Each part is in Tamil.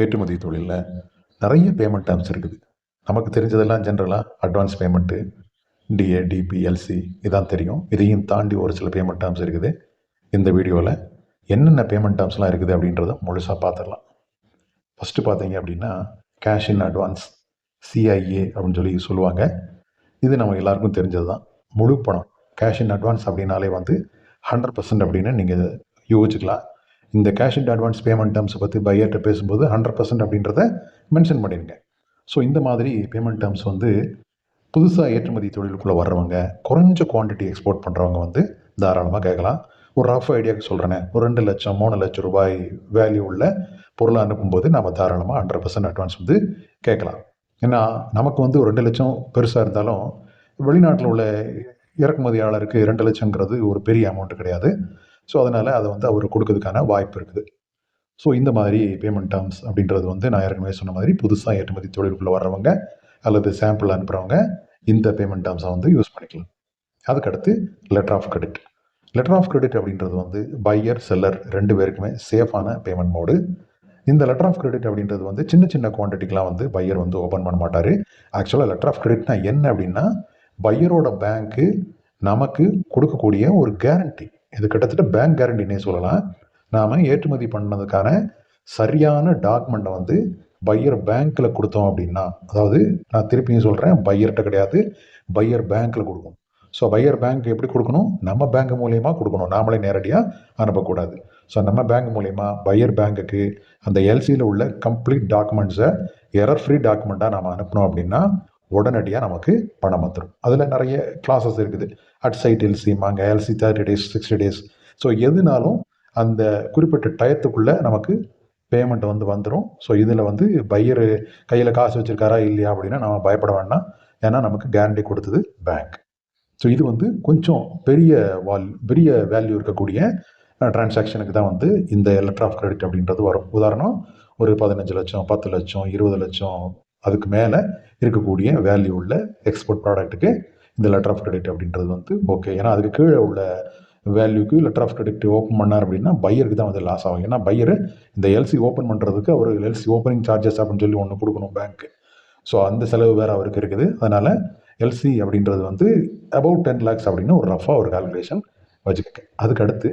ஏற்றுமதி தொழிலில் நிறைய பேமெண்ட் டேர்ம்ஸ் இருக்குது. நமக்கு தெரிஞ்சதெல்லாம் ஜென்ரலாக advance payment, DA, DP, LC இதான் தெரியும். இதையும் தாண்டி ஒரு சில பேமெண்ட் டேர்ம்ஸ் இருக்குது. இந்த வீடியோவில் என்னென்ன பேமெண்ட் டேர்ம்ஸ்லாம் இருக்குது அப்படின்றத முழுசாக பார்த்துடலாம். ஃபஸ்ட்டு பார்த்தீங்க அப்படின்னா கேஷ் இன் அட்வான்ஸ், சிஐஏ அப்படின்னு சொல்லி சொல்லுவாங்க. இது நம்ம எல்லாருக்கும் தெரிஞ்சது தான். முழு பணம் கேஷ் இன் அட்வான்ஸ் அப்படின்னாலே 100% அப்படின்னு நீங்கள் யோசிச்சுக்கலாம். இந்த கேஷ் இன் அட்வான்ஸ் பேமெண்ட் டேர்ம்ஸை பற்றி பையர்கிட்ட பேசும்போது 100% அப்படின்றத மென்ஷன் பண்ணிடுங்க. ஸோ இந்த மாதிரி பேமெண்ட் டேர்ம்ஸ் புதுசாக ஏற்றுமதி தொழிலுக்குள்ளே வர்றவங்க, குறைஞ்ச குவான்டிட்டி எக்ஸ்போர்ட் பண்ணுறவங்க தாராளமாக கேட்கலாம். ஒரு ரஃப் ஐடியாவுக்கு சொல்கிறேனே, ஒரு 2 லட்சம் 3 லட்சம் ரூபாய் வேல்யூ உள்ள பொருளை அனுப்பும்போது நம்ம தாராளமாக 100% அட்வான்ஸ் கேட்கலாம். ஏன்னா நமக்கு ஒரு 2 லட்சம் பெருசாக இருந்தாலும் வெளிநாட்டில் உள்ள இறக்குமதியாளருக்கு 2 லட்சங்கிறது ஒரு பெரிய அமௌண்ட்டு கிடையாது. ஸோ அதனால் அதை அவர் கொடுக்கறதுக்கான வாய்ப்பு இருக்குது. ஸோ இந்த மாதிரி பேமெண்ட் டேர்ம்ஸ் அப்படின்றது நான் ஏற்கனவே சொன்ன மாதிரி புதுசாக ஏற்றுமதி தொழிலுக்குள்ளே வர்றவங்க அல்லது சாம்பிள் அனுப்புகிறவங்க இந்த பேமெண்ட் டேர்ம்ஸை யூஸ் பண்ணிக்கலாம். அதுக்கடுத்து letter of credit. Letter of credit அப்படின்றது பையர் செல்லர் 2 பேருக்குமே சேஃபான பேமெண்ட் மோடு. இந்த லெட்டர் ஆஃப் கிரெடிட் அப்படின்றது சின்ன சின்ன குவான்டிட்டிக்கெலாம் பையர் ஓப்பன் பண்ண மாட்டார். ஆக்சுவலாக லெட்டர் ஆஃப் கிரெடிட்னா என்ன அப்படின்னா, பையரோட பேங்க்கு நமக்கு கொடுக்கக்கூடிய ஒரு கேரண்டி. இது கிட்டத்தட்ட பேங்க் கேரண்டினே சொல்லலாம். நாம் ஏற்றுமதி பண்ணதுக்கான சரியான டாக்குமெண்ட்டை பையர் பேங்க்கில் கொடுத்தோம் அப்படின்னா, அதாவது நான் திருப்பியும் சொல்கிறேன், பையர்கிட்ட கிடையாது, பையர் பேங்க்கில் கொடுக்கணும். ஸோ பையர் பேங்க் எப்படி கொடுக்கணும்? நம்ம பேங்க் மூலயமா கொடுக்கணும், நாமளே நேரடியாக அனுப்பக்கூடாது. ஸோ நம்ம பேங்க் மூலயமா பையர் பேங்க்குக்கு அந்த எல்சியில் உள்ள கம்ப்ளீட் டாக்குமெண்ட்ஸை எரர் ஃப்ரீ டாக்குமெண்ட்டாக நம்ம அனுப்பினோம் அப்படின்னா உடனடியாக நமக்கு பணம் வந்துடும். அதில் நிறைய கிளாஸஸ் இருக்குது. அட் சைட் எல்சிமாங்க, எல்சி 30 days 60 days. ஸோ எதுனாலும் அந்த குறிப்பிட்ட டயத்துக்குள்ளே நமக்கு பேமெண்ட் வந்துடும். ஸோ இதில் பையர் கையில் காசு வச்சுருக்காரா இல்லையா அப்படின்னா நம்ம பயப்பட வேண்டாம். ஏன்னா நமக்கு கேரண்டி கொடுத்தது பேங்க். ஸோ இது கொஞ்சம் பெரிய வேல்யூ இருக்கக்கூடிய டிரான்சாக்ஷனுக்கு தான் இந்த லெட்டர் ஆஃப் கிரெடிட் அப்படின்றது வரும். உதாரணம், ஒரு 15 லட்சம் 10 லட்சம் 20 லட்சம் அதுக்கு மேலே இருக்கக்கூடிய வேல்யூ உள்ள எக்ஸ்போர்ட் ப்ராடக்ட்டுக்கு இந்த லெட்டர் ஆஃப் கிரெடிட் அப்படின்றது ஓகே. ஏன்னா அதுக்கு கீழே உள்ள வேல்யூக்கு லெட்டர் ஆஃப் கிரெடிட் ஓப்பன் பண்ணார் அப்படின்னா பையருக்கு தான் லாஸ் ஆகும். ஏன்னா பையர் இந்த எல்சி ஓப்பன் பண்ணுறதுக்கு அவர் எல்சி ஓப்பனிங் சார்ஜஸ் அப்படின்னு சொல்லி ஒன்று கொடுக்கணும் பேங்க்கு. ஸோ அந்த செலவு வேறு அவருக்கு இருக்குது. அதனால் எல்சி அப்படின்றது அபவுட் 10 lakhs அப்படின்னு ஒரு ரஃபாக ஒரு கால்குலேஷன் வச்சுக்க. அதுக்கு அடுத்து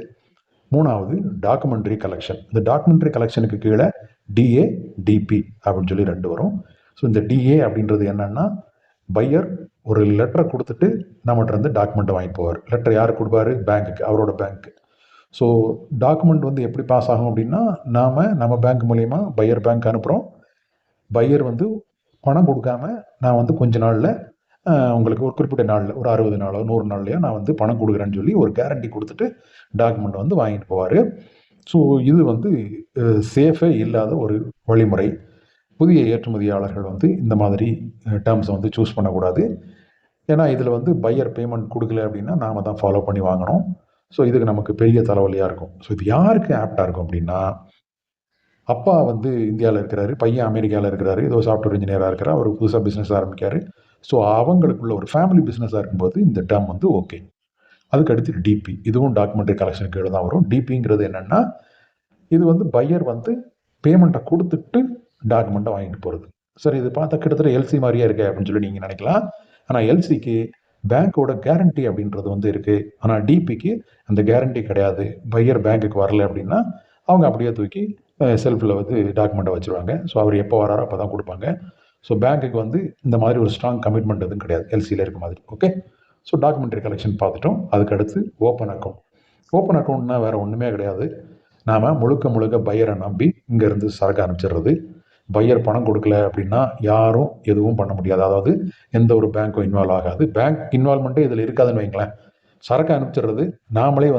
3வது டாக்குமெண்ட்ரி கலெக்ஷன். இந்த டாக்குமெண்ட்ரி கலெக்ஷனுக்கு கீழே டிஏ, டிபி அப்படின்னு சொல்லி 2 வரும். ஸோ இந்த டிஏ அப்படின்றது என்னன்னா, பையர் ஒரு லெட்டரை கொடுத்துட்டு நம்மகிட்ட டாக்குமெண்ட்டை வாங்கிட்டு போவார். லெட்டர் யாருக்கு கொடுப்பாரு? பேங்க்குக்கு, அவரோட பேங்க்கு. ஸோ டாக்குமெண்ட் எப்படி பாஸ் ஆகும் அப்படின்னா, நம்ம பேங்க் மூலயமா பையர் பேங்க் அனுப்புகிறோம். பையர் பணம் கொடுக்காம நான் கொஞ்ச நாளில் உங்களுக்கு ஒரு குறிப்பிட்ட நாளில் ஒரு 60 நாளோ 100 நாள்லையோ நான் பணம் கொடுக்குறேன்னு சொல்லி ஒரு கேரண்டி கொடுத்துட்டு டாக்குமெண்ட் வாங்கிட்டு போவார். ஸோ இது சேஃபே இல்லாத ஒரு வழிமுறை. புதிய ஏற்றுமதியாளர்கள் இந்த மாதிரி டேர்ம்ஸை சூஸ் பண்ணக்கூடாது. ஏன்னா இதில் பையர் பேமெண்ட் கொடுக்கல அப்படின்னா நாம் தான் ஃபாலோ பண்ணி வாங்கணும். ஸோ இதுக்கு நமக்கு பெரிய தலைவலியாக இருக்கும். ஸோ இது யாருக்கு ஆப்டாக இருக்கும் அப்படின்னா, அப்பா இந்தியாவில் இருக்கிறாரு, பையன் அமெரிக்காவில் இருக்கிறாரு, ஏதோ சாஃப்ட்வேர் இன்ஜினியராக இருக்கிறார், அவர் புதுசாக பிஸ்னஸ் ஆரம்பிக்காரு. ஸோ அவங்களுக்குள்ள ஒரு ஃபேமிலி பிஸ்னஸாக இருக்கும்போது இந்த டேர்ம் ஓகே. அதுக்கு அடுத்து டிபி. இதுவும் டாக்குமெண்ட்ரி கலெக்ஷனுக்கு கீழே தான் வரும். டிபிங்கிறது என்னென்னா, இது பையர் பேமெண்ட்டை கொடுத்துட்டு டாக்குமெண்ட்டை வாங்கிட்டு போகிறது. சரி, இது பார்த்தா கிட்டத்தட்ட எல்சி மாதிரியே இருக்கு அப்படின்னு சொல்லி நீங்கள் நினைக்கலாம். ஆனால் எல்சிக்கு பேங்க்கோட கேரண்டி அப்படின்றது இருக்குது. ஆனால் டிபிக்கு அந்த கேரண்டி கிடையாது. பையர் பேங்க்குக்கு வரல அப்படின்னா அவங்க அப்படியே தூக்கி செல்ஃபில் டாக்குமெண்ட்டை வச்சுருவாங்க. ஸோ அவர் எப்போ வராரோ அப்போ தான் கொடுப்பாங்க. ஸோ பேங்க்குக்கு இந்த மாதிரி ஒரு ஸ்ட்ராங் கமிட்மெண்ட் எதுவும் கிடையாது எல்சியில் இருக்க மாதிரி. ஓகே. ஸோ டாக்குமெண்ட்ரி கலெக்ஷன் பார்த்துட்டோம். அதுக்கடுத்து ஓப்பன் அக்கௌண்ட். ஓப்பன் அக்கௌண்ட்னா வேறு ஒன்றுமே கிடையாது. நாம் முழுக்க பையரை நம்பி இங்கேருந்து சரக்கு அனுப்பிச்சிடுறது. பையர் பணம் கொடுக்கல அப்படின்னா யாரும் எதுவும் பண்ண முடியாது. அதாவது எந்த ஒரு பேங்க்கும் இன்வால்வ் ஆகாது. பேங்க் இன்வால்மெண்ட்டே இதில் இருக்காதுன்னு வைங்களேன். சரக்கு அனுப்பிச்சிடுறது, நாமளே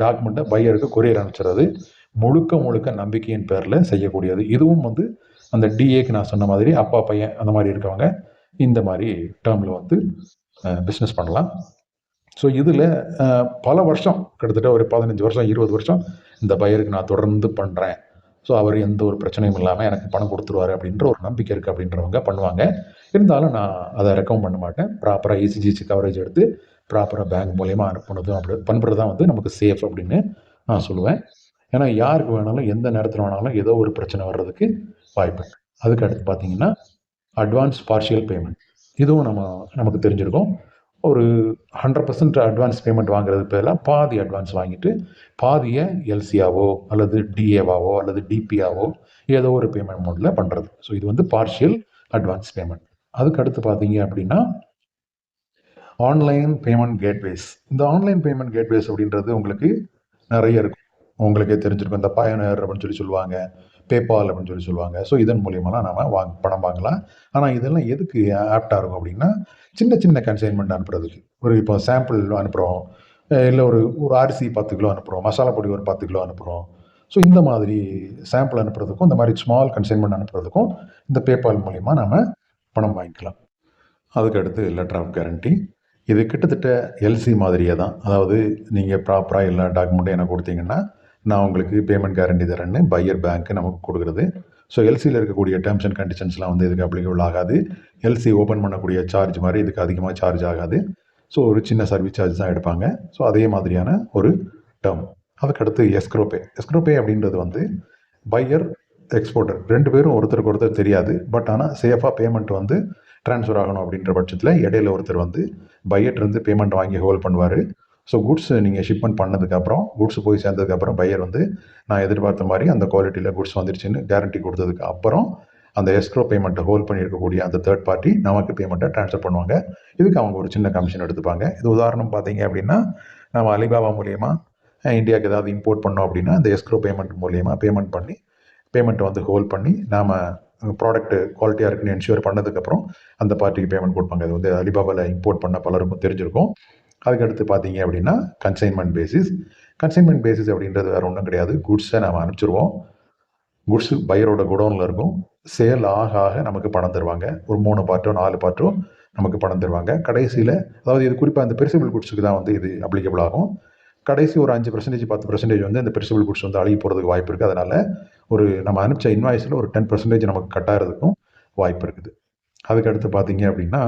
டாக்குமெண்ட்டை பையருக்கு கொரியர் அனுப்பிச்சிடுறது முழுக்க நம்பிக்கையின் பேரில் செய்யக்கூடியது. இதுவும் அந்த டிஏக்கு நான் சொன்ன மாதிரி அப்பா பையன் அந்த மாதிரி இருக்கவங்க இந்த மாதிரி டேர்மில் பிஸ்னஸ் பண்ணலாம். ஸோ இதில் பல வருஷம், கிட்டத்தட்ட ஒரு 15 வருஷம் 20 வருஷம் இந்த பையருக்கு நான் தொடர்ந்து பண்ணுறேன், ஸோ அவர் எந்த ஒரு பிரச்சனையும் இல்லாமல் எனக்கு பணம் கொடுத்துருவாரு அப்படின்ற ஒரு நம்பிக்கை இருக்குது அப்படின்றவங்க பண்ணுவாங்க. இருந்தாலும் நான் அதை ரெக்கமெண்ட் பண்ண மாட்டேன். ப்ராப்பராக இசிஜிசி கவரேஜ் எடுத்து ப்ராப்பராக பேங்க் மூலயமா அனுப்புனதும் அப்படி பண்ணுறது தான் நமக்கு சேஃப் அப்படின்னு நான் சொல்லுவேன். ஏன்னா யாருக்கு வேணாலும் எந்த நேரத்தில் வேணாலும் ஏதோ ஒரு பிரச்சனை வர்றதுக்கு வாய்ப்பு இருக்குது. அதுக்கு அடுத்து பார்த்தீங்கன்னா அட்வான்ஸ் பார்ஷியல் பேமெண்ட். இதுவும் நமக்கு தெரிஞ்சிருக்கும். ஒரு 100% அட்வான்ஸ் பேமெண்ட் வாங்குறதுக்கு பதிலாக பாதி அட்வான்ஸ் வாங்கிட்டு பாதியை எல்சியாவோ அல்லது டிஏவாவோ அல்லது டிபியாவோ ஏதோ ஒரு பேமெண்ட் மோடில் பண்ணுறது. ஸோ இது வந்து பார்ஷியல் அட்வான்ஸ் பேமெண்ட். அதுக்கு அடுத்து பார்த்தீங்க அப்படின்னா ஆன்லைன் பேமெண்ட் கேட்வேஸ். இந்த ஆன்லைன் பேமெண்ட் கேட்வேஸ் அப்படின்றது உங்களுக்கு நிறைய இருக்கும். உங்களுக்கே தெரிஞ்சிருக்கும். இந்த பயனர் அப்படின்னு சொல்லுவாங்க, பேபால் அப்படின்னு சொல்லுவாங்க. ஸோ இதன் மூலியமெல்லாம் நம்ம பணம் வாங்கலாம். ஆனால் இதெல்லாம் எதுக்கு ஆப்டாக இருக்கும் அப்படின்னா சின்ன சின்ன கன்சைன்மெண்ட் அனுப்புறதுக்கு. இப்போ சாம்பிள் அனுப்புகிறோம், இல்லை ஒரு அரிசி 10 கிலோ அனுப்புகிறோம், மசாலா பொடி ஒரு 10 கிலோ அனுப்புகிறோம். ஸோ இந்த மாதிரி சாம்பிள் அனுப்புறதுக்கும் இந்த மாதிரி ஸ்மால் கன்சைன்மெண்ட் அனுப்புறதுக்கும் இந்த பேபால் மூலிமா நம்ம பணம் வாங்கிக்கலாம். அதுக்கடுத்து லெட்டர் ஆஃப் கேரண்டி. இது கிட்டத்தட்ட எல்சி மாதிரியே தான். அதாவது நீங்கள் ப்ராப்பராக எல்லா டாக்குமெண்ட்டும் எனக்கு கொடுத்தீங்கன்னா நான் உங்களுக்கு பேமெண்ட் கேரண்டி தரேன்னு பையர் பேங்க்கு நமக்கு கொடுக்குறது. ஸோ எல்சியில் இருக்கக்கூடிய டேர்ம்ஸ் அண்ட் கண்டிஷன்ஸ்லாம் வந்து இதுக்கு அப்ளிகபிள் ஆகாது. எல்சி ஓப்பன் பண்ணக்கூடிய சார்ஜ் மாதிரி இதுக்கு அதிகமாக சார்ஜ் ஆகாது. ஸோ ஒரு சின்ன சர்வீஸ் சார்ஜ் தான் எடுப்பாங்க. ஸோ அதே மாதிரியான ஒரு டேர்ம். அதுக்கடுத்து எஸ்க்ரோபே. எஸ்க்ரோபே அப்படின்றது வந்து பையர் எக்ஸ்போர்ட்டர் 2 பேரும் ஒருத்தருக்கு ஒருத்தர் தெரியாது. பட் ஆனால் சேஃபாக பேமெண்ட் வந்து ட்ரான்ஸ்ஃபர் ஆகணும் அப்படின்ற பட்சத்தில் இடையில ஒருத்தர் வந்து பையர்லேருந்து பேமெண்ட் வாங்கி ஹோல்ட் பண்ணுவார். ஸோ குட்ஸ் நீங்கள் ஷிப்மெண்ட் பண்ணதுக்கப்புறம் குட்ஸ் போய் சேர்ந்ததுக்கப்புறம் பையர் வந்து நான் எதிர்பார்த்த மாதிரி அந்த குவாலிட்டியில் குட்ஸ் வந்துருச்சுன்னு கேரண்டி கொடுத்ததுக்கு அப்புறம் அந்த எஸ்க்ரோ பேமெண்ட்டை ஹோல்ட் பண்ணியிருக்கக்கூடிய அந்த தேர்ட் பார்ட்டி நமக்கு பேமெண்ட்டை ட்ரான்ஸ்ஃபர் பண்ணுவாங்க. இதுக்கு அவங்க ஒரு சின்ன கமிஷன் எடுத்துப்பாங்க. இது உதாரணம் பார்த்தீங்க அப்படின்னா நம்ம அலிபாபா மூலியமா இந்தியாவுக்கு ஏதாவது இம்போர்ட் பண்ணோம் அப்படின்னா இந்த எஸ்க்ரோ பேமெண்ட் மூலியமா பேமெண்ட் பண்ணி பேமெண்ட்டை வந்து ஹோல்ட் பண்ணி நாம் ப்ராடக்ட் குவாலிட்டியாக இருக்குன்னு என்ஷூர் பண்ணதுக்கப்புறம் அந்த பார்ட்டிக்கு பேமெண்ட் கொடுப்பாங்க. இது வந்து அலிபாபாவில் இம்போர்ட் பண்ண பலருக்கும் தெரிஞ்சிருக்கும். அதுக்கடுத்து பார்த்தீங்க அப்படின்னா கன்சைன்மெண்ட் பேசிஸ். கன்சைன்மெண்ட் பேசிஸ் அப்படின்றது வேறு ஒன்றும் கிடையாது. குட்ஸை நம்ம அனுப்பிச்சிருவோம். குட்ஸு பையரோட குடோனில் இருக்கும். சேல் ஆக ஆக நமக்கு பணம் தருவாங்க. ஒரு 3 பார்ட்டோ 4 பார்ட்டோ நமக்கு பணம் தருவாங்க. கடைசியில் அதாவது இது குறிப்பாக அந்த பெரிசபிள் குட்ஸுக்கு தான் வந்து இது அப்ளிகபிள் ஆகும். கடைசி ஒரு 5% 10% வந்து இந்த பெரிசபிள் குட்ஸ் வந்து அழுகி போகிறதுக்கு வாய்ப்பு இருக்குது. அதனால் நம்ம அனுப்பிச்ச இன்வாய்ஸில் ஒரு 10% நமக்கு கட்டாகிறதுக்கும் வாய்ப்பு இருக்குது. அதுக்கடுத்து பார்த்தீங்க அப்படின்னா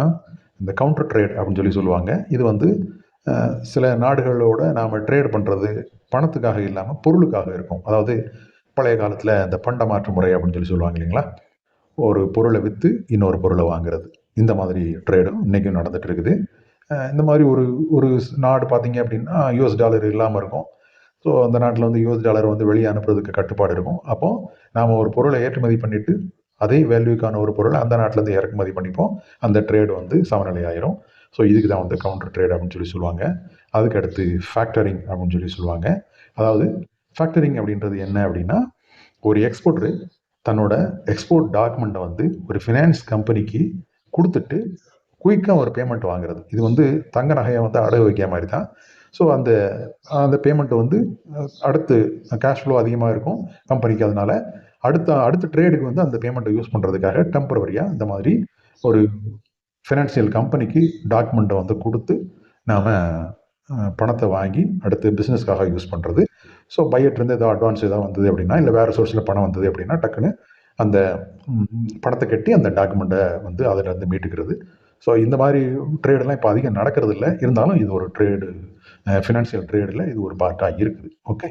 இந்த கவுண்டர் ட்ரேட் அப்படின்னு சொல்லுவாங்க. இது வந்து சில நாடுகளோட நாம் ட்ரேட் பண்ணுறது பணத்துக்காக இல்லாமல் பொருளுக்காக இருக்கும். அதாவது பழைய காலத்தில் இந்த பண்ட மாற்று முறை அப்படின்னு சொல்லுவாங்க இல்லைங்களா, ஒரு பொருளை விற்று இன்னொரு பொருளை வாங்குறது. இந்த மாதிரி ட்ரேடும் இன்றைக்கும் நடந்துகிட்டு இருக்குது. இந்த மாதிரி ஒரு நாடு பார்த்தீங்க அப்படின்னா யூஎஸ் டாலர் இல்லாமல் இருக்கும். ஸோ அந்த நாட்டில் வந்து யூஎஸ் டாலர் வந்து வெளியே அனுப்புறதுக்கு கட்டுப்பாடு இருக்கும். அப்போது நாம் ஒரு பொருளை ஏற்றுமதி பண்ணிவிட்டு அதே வேல்யூக்கான ஒரு பொருளை அந்த நாட்டிலேருந்து இறக்குமதி பண்ணிப்போம். அந்த ட்ரேடு வந்து சமநிலை ஆயிரும். ஸோ இதுக்கு தான் வந்து கவுண்டர் ட்ரேட் அப்படின்னு சொல்லுவாங்க. அதுக்கடுத்து ஃபேக்டரிங் அப்படின்னு சொல்லுவாங்க. அதாவது ஃபேக்டரிங் அப்படின்றது என்ன அப்படின்னா ஒரு எக்ஸ்போர்ட்டரு தன்னோட எக்ஸ்போர்ட் டாக்குமெண்ட்டை வந்து ஒரு ஃபினான்ஸ் கம்பெனிக்கு கொடுத்துட்டு குயிக்காக ஒரு பேமெண்ட் வாங்குறது. இது வந்து தங்க நகையை வந்து அடகு வைக்கிற மாதிரி தான். ஸோ அந்த பேமெண்ட்டு வந்து அடுத்து கேஷ் ஃப்ளோ அதிகமாக இருக்கும் கம்பெனிக்கு. அதனால் அடுத்த ட்ரேடுக்கு வந்து அந்த பேமெண்ட்டை யூஸ் பண்ணுறதுக்காக டெம்பரவரியாக இந்த மாதிரி ஒரு ஃபினான்ஷியல் கம்பெனிக்கு டாக்குமெண்ட்டை வந்து கொடுத்து நாம் பணத்தை வாங்கி அடுத்து பிஸ்னஸ்க்காக யூஸ் பண்ணுறது. ஸோ பையர்லேருந்து ஏதோ அட்வான்ஸ் ஏதாவது வந்தது அப்படின்னா இல்லை வேறு சோர்ஸில் பணம் வந்தது அப்படின்னா டக்குன்னு அந்த பணத்தை கட்டி அந்த டாக்குமெண்ட்டை வந்து அதிலேருந்து மீட்டுக்கிறது. ஸோ இந்த மாதிரி ட்ரேடெல்லாம் இப்போ அதிகம் நடக்கிறது இல்லை. இருந்தாலும் இது ஒரு ட்ரேடு, ஃபினான்ஷியல் ட்ரேடில் இது ஒரு பார்ட்டாக இருக்குது. ஓகே.